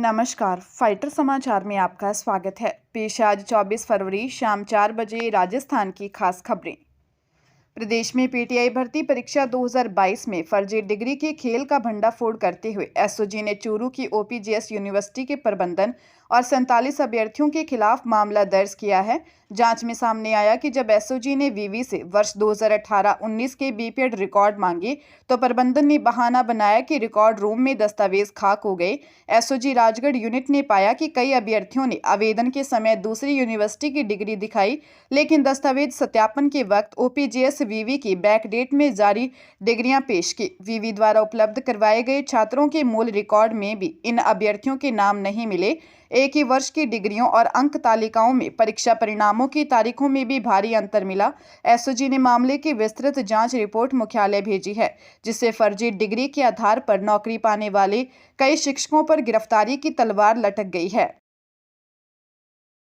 नमस्कार, फाइटर समाचार में आपका स्वागत है। पेश है आज 24 फरवरी शाम 4 बजे राजस्थान की खास खबरें। प्रदेश में पीटीआई भर्ती परीक्षा 2022 में फर्जी डिग्री के खेल का भंडाफोड़ करते हुए एसओजी ने चूरू की ओपीजीएस यूनिवर्सिटी के प्रबंधन और 47 अभ्यर्थियों के खिलाफ मामला दर्ज किया है। जांच में सामने आया कि जब एसओजी ने वीवी से वर्ष 2018-19 के बीपीएड रिकॉर्ड मांगे तो प्रबंधन ने बहाना बनाया कि रिकॉर्ड रूम में दस्तावेज खाक हो गए। एसओजी राजगढ़ यूनिट ने पाया कि कई अभ्यर्थियों ने आवेदन के समय दूसरी यूनिवर्सिटी की डिग्री दिखाई, लेकिन दस्तावेज सत्यापन के वक्त ओपीजीएस वीवी की बैकडेट में जारी डिग्रियां पेश की। वीवी द्वारा उपलब्ध करवाए गए छात्रों के मूल रिकॉर्ड में भी इन अभ्यर्थियों के नाम नहीं मिले। एक ही वर्ष की डिग्रियों और अंक तालिकाओं में परीक्षा परिणामों की तारीखों में भी भारी अंतर मिला। एसओजी ने मामले की विस्तृत जांच रिपोर्ट मुख्यालय भेजी है, जिससे फर्जी डिग्री के आधार पर नौकरी पाने वाले कई शिक्षकों पर गिरफ्तारी की तलवार लटक गई है।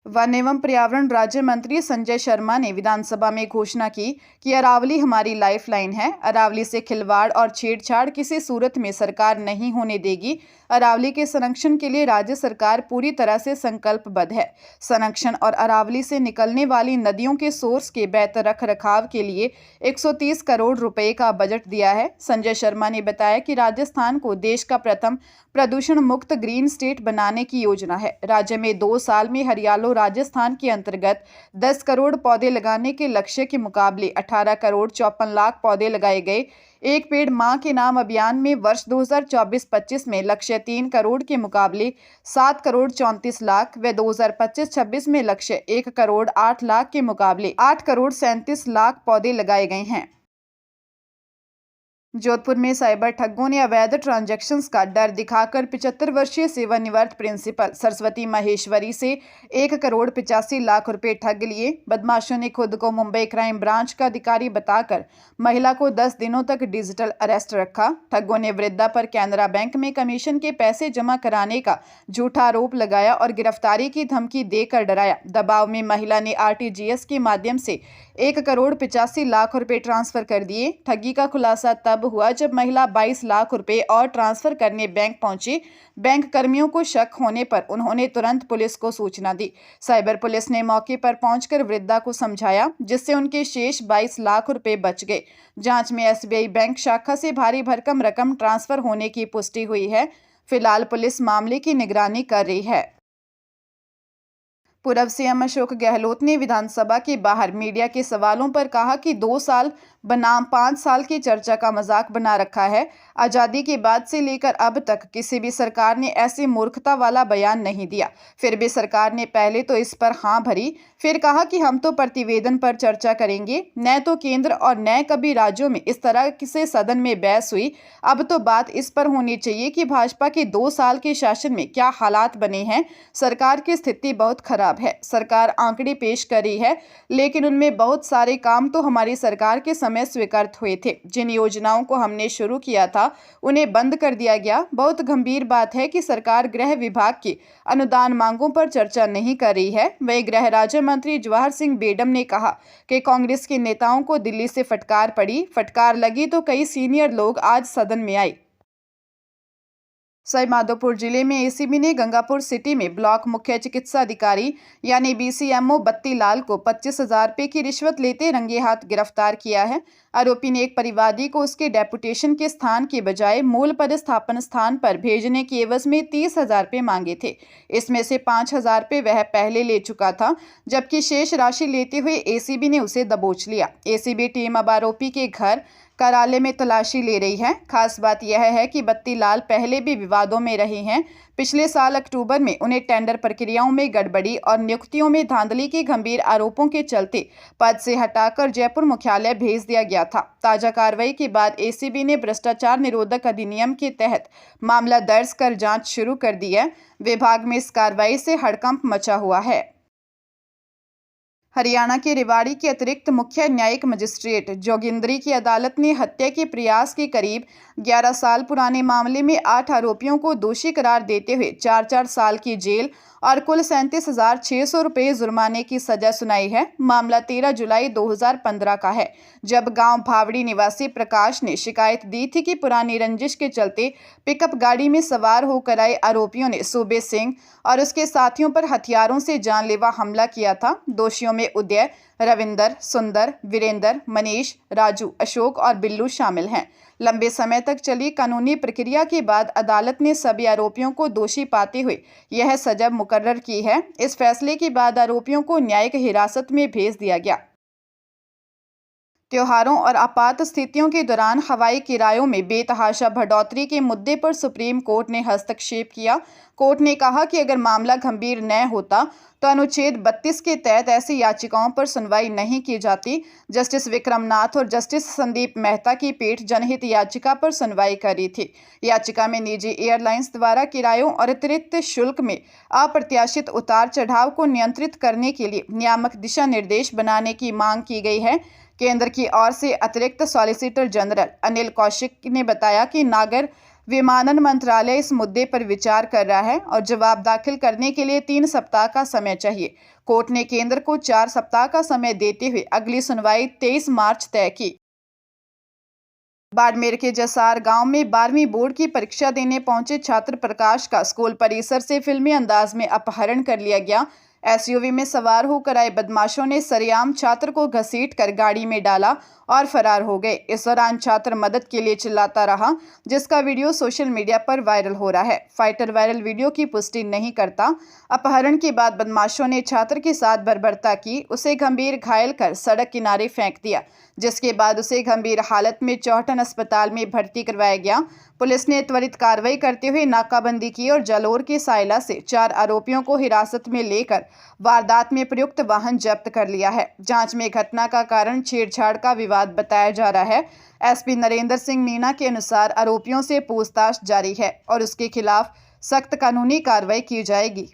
वन एवं पर्यावरण राज्य मंत्री संजय शर्मा ने विधानसभा में घोषणा की कि अरावली हमारी लाइफलाइन है। अरावली से खिलवाड़ और छेड़छाड़ किसी सूरत में सरकार नहीं होने देगी। अरावली के संरक्षण के लिए राज्य सरकार पूरी तरह से संकल्पबद्ध है। संरक्षण और अरावली से निकलने वाली नदियों के सोर्स के बेहतर रखरखाव के लिए 130 करोड़ रुपए का बजट दिया है। संजय शर्मा ने बताया कि राजस्थान को देश का प्रथम प्रदूषण मुक्त ग्रीन स्टेट बनाने की योजना है। राज्य में 2 साल में हरियालो राजस्थान के अंतर्गत 10 करोड़ पौधे लगाने के लक्ष्य के मुकाबले 18 करोड़ 54 लाख पौधे लगाए गए। एक पेड़ मां के नाम अभियान में वर्ष 2024-25 में लक्ष्य 3 करोड़ के मुकाबले 7 करोड़ 34 लाख व 2025-26 में लक्ष्य 1 करोड़ 8 लाख के मुकाबले 8 करोड़ 37 लाख पौधे लगाए गए हैं। जोधपुर में साइबर ठगों ने अवैध ट्रांजैक्शंस का डर दिखाकर 75 वर्षीय सेवानिवृत्त प्रिंसिपल सरस्वती महेश्वरी से 1 करोड़ 85 लाख रुपए ठग लिए। बदमाशों ने खुद को मुंबई क्राइम ब्रांच का अधिकारी बताकर महिला को 10 दिनों तक डिजिटल अरेस्ट रखा। ठगों ने वृद्धा पर कैनरा बैंक में कमीशन के पैसे जमा कराने का झूठा आरोप लगाया और गिरफ्तारी की धमकी देकर डराया। दबाव में महिला ने आरटीजीएस के माध्यम से 1 करोड़ 85 लाख रुपए ट्रांसफर कर दिए। ठगी का खुलासा तब हुआ जब महिला 22 लाख रुपए और ट्रांसफर करने बैंक पहुंची। बैंक कर्मियों को शक होने पर उन्होंने तुरंत पुलिस को सूचना दी। साइबर पुलिस ने मौके पर पहुंचकर वृद्धा को समझाया, जिससे उनके शेष 22 लाख रुपए बच गए। जांच में एसबीआई बैंक शाखा से भारी भरकम रकम ट्रांसफर होने की पुष्टि हुई है। फिलहाल पुलिस मामले की निगरानी कर रही है। पूर्व सीएम अशोक गहलोत ने विधानसभा के बाहर मीडिया के सवालों पर कहा कि 2 साल बनाम 5 साल की चर्चा का मजाक बना रखा है। आज़ादी के बाद से लेकर अब तक किसी भी सरकार ने ऐसी मूर्खता वाला बयान नहीं दिया। फिर भी सरकार ने पहले तो इस पर हाँ भरी, फिर कहा कि हम तो प्रतिवेदन पर चर्चा करेंगे। न तो केंद्र और न कभी राज्यों में इस तरह से सदन में बहस हुई। अब तो बात इस पर होनी चाहिए कि भाजपा के 2 साल के शासन में क्या हालात बने हैं। सरकार की स्थिति बहुत खराब है। सरकार आंकड़े पेश कर रही है, लेकिन उनमें बहुत सारे काम तो हमारी सरकार के समय स्वीकृत हुए थे। जिन योजनाओं को हमने शुरू किया था उन्हें बंद कर दिया गया। बहुत गंभीर बात है कि सरकार गृह विभाग की अनुदान मांगों पर चर्चा नहीं कर रही है। वही गृह राज्य मंत्री जवाहर सिंह बेडम ने कहा कि कांग्रेस के नेताओं को दिल्ली से फटकार पड़ी। फटकार लगी तो कई सीनियर लोग आज सदन में आए। सवाईमाधोपुर जिले में एसीबी ने गंगापुर सिटी में ब्लॉक मुख्य चिकित्सा अधिकारी यानी बीसीएमओ बत्ती लाल को 25,000 रुपये की रिश्वत लेते रंगे हाथ गिरफ्तार किया है। आरोपी ने एक परिवादी को उसके डेपुटेशन के स्थान के बजाय मूल पदस्थापन स्थान पर भेजने के एवज में 30,000 रुपये मांगे थे। इसमें से 5,000 रुपये वह पहले ले चुका था, जबकि शेष राशि लेते हुए एसीबी ने उसे दबोच लिया। एसीबी टीम अब आरोपी के घर कार्यालय में तलाशी ले रही है। खास बात यह है कि बत्ती लाल पहले भी विवादों में रहे हैं। पिछले साल अक्टूबर में उन्हें टेंडर प्रक्रियाओं में गड़बड़ी और नियुक्तियों में धांधली के गंभीर आरोपों के चलते पद से हटाकर जयपुर मुख्यालय भेज दिया गया था। ताजा कार्रवाई के बाद एसीबी ने भ्रष्टाचार निरोधक अधिनियम के तहत मामला दर्ज कर जांच शुरू कर दी है। विभाग में इस कार्रवाई से हड़कंप मचा हुआ है। हरियाणा के रेवाड़ी के अतिरिक्त मुख्य न्यायिक मजिस्ट्रेट जोगिंद्री की अदालत ने हत्या के प्रयास के करीब 11 साल पुराने मामले में 8 आरोपियों को दोषी करार देते हुए 4-4 साल की जेल और कुल 37,600 रुपये जुर्माने की सजा सुनाई है। मामला 13 जुलाई 2015 का है, जब गांव भावड़ी निवासी प्रकाश ने शिकायत दी थी कि पुरानी रंजिश के चलते पिकअप गाड़ी में सवार होकर आए आरोपियों ने सूबे सिंह और उसके साथियों पर हथियारों से जानलेवा हमला किया था। दोषियों में उदय, रविंदर, सुंदर, वीरेंद्र, मनीष, राजू, अशोक और बिल्लू शामिल हैं। लंबे समय तक चली कानूनी प्रक्रिया के बाद अदालत ने सभी आरोपियों को दोषी पाते हुए यह सजा मुकर्रर की है। इस फैसले के बाद आरोपियों को न्यायिक हिरासत में भेज दिया गया। त्योहारों और आपात स्थितियों के दौरान हवाई किरायों में बेतहाशा बढ़ोतरी के मुद्दे पर सुप्रीम कोर्ट ने हस्तक्षेप किया। कोर्ट ने कहा कि अगर मामला गंभीर न होता तो अनुच्छेद 32 के तहत ऐसी याचिकाओं पर सुनवाई नहीं की जाती। जस्टिस विक्रमनाथ और जस्टिस संदीप मेहता की पीठ जनहित याचिका पर सुनवाई कर रही थी। याचिका में निजी एयरलाइंस द्वारा किरायों और अतिरिक्त शुल्क में अप्रत्याशित उतार चढ़ाव को नियंत्रित करने के लिए नियामक दिशा निर्देश बनाने की मांग की गई है। केंद्र की ओर से अतिरिक्त सॉलिसिटर जनरल अनिल कौशिक ने बताया कि नागर विमानन मंत्रालय इस मुद्दे पर विचार कर रहा है और जवाब दाखिल करने के लिए 3 सप्ताह का समय चाहिए। कोर्ट ने केंद्र को 4 सप्ताह का समय देते हुए अगली सुनवाई 23 मार्च तय की। बाड़मेर के जसार गांव में 12वीं बोर्ड की परीक्षा देने पहुंचे छात्र प्रकाश का स्कूल परिसर से फिल्मी अंदाज में अपहरण कर लिया गया। एसयूवी में सवार होकर आए बदमाशों ने सरेआम छात्र को घसीटकर गाड़ी में डाला और फरार हो गए। इस दौरान छात्र मदद के लिए चिल्लाता रहा, जिसका वीडियो सोशल मीडिया पर वायरल हो रहा है। फाइटर वायरल वीडियो की पुष्टि नहीं करता। अपहरण के बाद बदमाशों ने छात्र के साथ बर्बरता की, उसे गंभीर घायल कर सड़क किनारे फेंक दिया, जिसके बाद उसे गंभीर हालत में चौहटन अस्पताल में भर्ती करवाया गया। पुलिस ने त्वरित कार्रवाई करते हुए नाकाबंदी की और जालोर के सायला से 4 आरोपियों को हिरासत में लेकर वारदात में प्रयुक्त वाहन जब्त कर लिया है। जांच में घटना का कारण छेड़छाड़ का विवाद बताया जा रहा है। एसपी नरेंद्र सिंह मीणा के अनुसार आरोपियों से पूछताछ जारी है और उसके खिलाफ सख्त कानूनी कार्रवाई की जाएगी।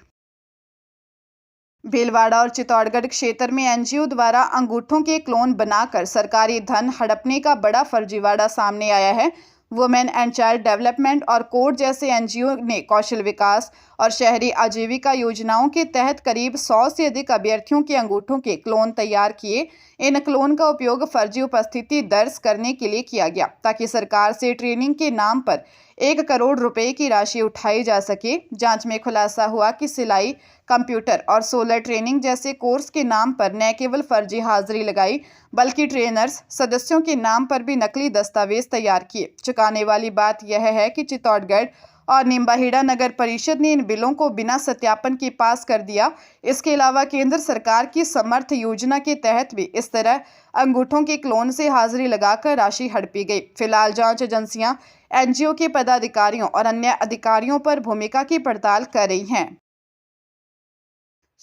भीलवाड़ा और चित्तौड़गढ़ क्षेत्र में एनजीओ द्वारा अंगूठों के क्लोन बनाकर सरकारी धन हड़पने का बड़ा फर्जीवाड़ा सामने आया है। वुमेन एंड चाइल्ड डेवलपमेंट और कोड जैसे एनजीओ ने कौशल विकास और शहरी आजीविका योजनाओं के तहत करीब 100 से अधिक अभ्यर्थियों के अंगूठों के क्लोन तैयार किए। इन क्लोन का उपयोग फर्जी उपस्थिति दर्ज करने के लिए किया गया, ताकि सरकार से ट्रेनिंग के नाम पर 1 करोड़ रुपए की राशि उठाई जा सके। जांच में खुलासा हुआ कि सिलाई, कंप्यूटर और सोलर ट्रेनिंग जैसे कोर्स के नाम पर न केवल फर्जी हाजिरी लगाई, बल्कि ट्रेनर्स सदस्यों के नाम पर भी नकली दस्तावेज तैयार किए। चौंकाने वाली बात यह है कि चित्तौड़गढ़ और निम्बाहेड़ा नगर परिषद ने इन बिलों को बिना सत्यापन के पास कर दिया। इसके अलावा केंद्र सरकार की समर्थ योजना के तहत भी इस तरह अंगूठों के क्लोन से हाजिरी लगाकर राशि हड़पी गई। फिलहाल जांच एजेंसियां एनजीओ के पदाधिकारियों और अन्य अधिकारियों पर भूमिका की पड़ताल कर रही हैं।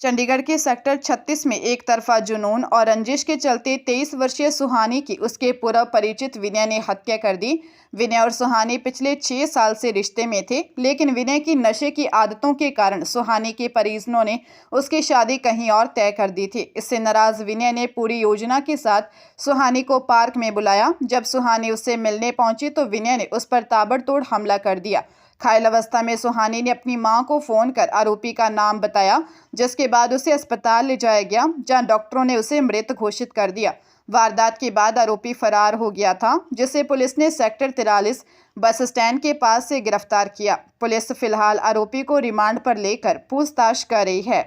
चंडीगढ़ के सेक्टर 36 में एक तरफा जुनून और रंजिश के चलते 23 वर्षीय सुहानी की उसके पूर्व परिचित विनय ने हत्या कर दी। विनय और सुहानी पिछले 6 साल से रिश्ते में थे, लेकिन विनय की नशे की आदतों के कारण सुहानी के परिजनों ने उसकी शादी कहीं और तय कर दी थी। इससे नाराज विनय ने पूरी योजना के साथ सुहानी को पार्क में बुलाया। जब सुहानी उससे मिलने पहुंची तो विनय ने उस पर ताबड़तोड़ हमला कर दिया। घायल अवस्था में सुहानी ने अपनी मां को फोन कर आरोपी का नाम बताया, जिसके बाद उसे अस्पताल ले जाया गया, जहां डॉक्टरों ने उसे मृत घोषित कर दिया। वारदात के बाद आरोपी फरार हो गया था, जिसे पुलिस ने सेक्टर 43 बस स्टैंड के पास से गिरफ्तार किया। पुलिस फिलहाल आरोपी को रिमांड पर लेकर पूछताछ कर रही है।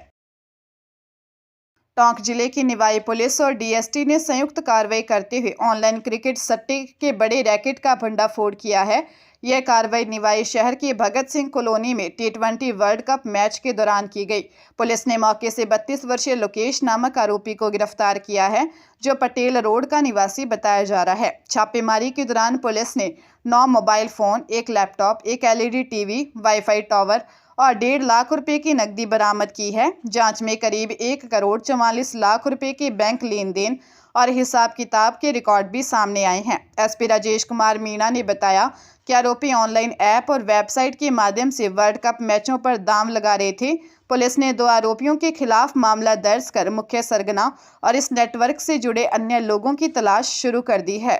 टोंक जिले की निवाई पुलिस और डीएसटी ने संयुक्त कार्रवाई करते हुए ऑनलाइन क्रिकेट सट्टे के बड़े रैकेट का भंडाफोड़ किया है। यह कार्रवाई निवाई शहर की भगत सिंह कॉलोनी में T20 वर्ल्ड कप मैच के दौरान की गई। पुलिस ने मौके से 32 वर्षीय लोकेश नामक आरोपी को गिरफ्तार किया है, जो पटेल रोड का निवासी बताया जा रहा है। छापेमारी के दौरान पुलिस ने 9 mobile phone, 1 laptop, 1 LED TV, wifi tower और 1.5 लाख रुपए की नकदी बरामद की है। जांच में करीब 1 करोड़ 44 लाख रुपए के बैंक लेन देन और हिसाब किताब के रिकॉर्ड भी सामने आए हैं। एसपी राजेश कुमार मीणा ने बताया कि आरोपी ऑनलाइन ऐप और वेबसाइट के माध्यम से वर्ल्ड कप मैचों पर दांव लगा रहे थे। पुलिस ने 2 आरोपियों के खिलाफ मामला दर्ज कर मुख्य सरगना और इस नेटवर्क से जुड़े अन्य लोगों की तलाश शुरू कर दी है।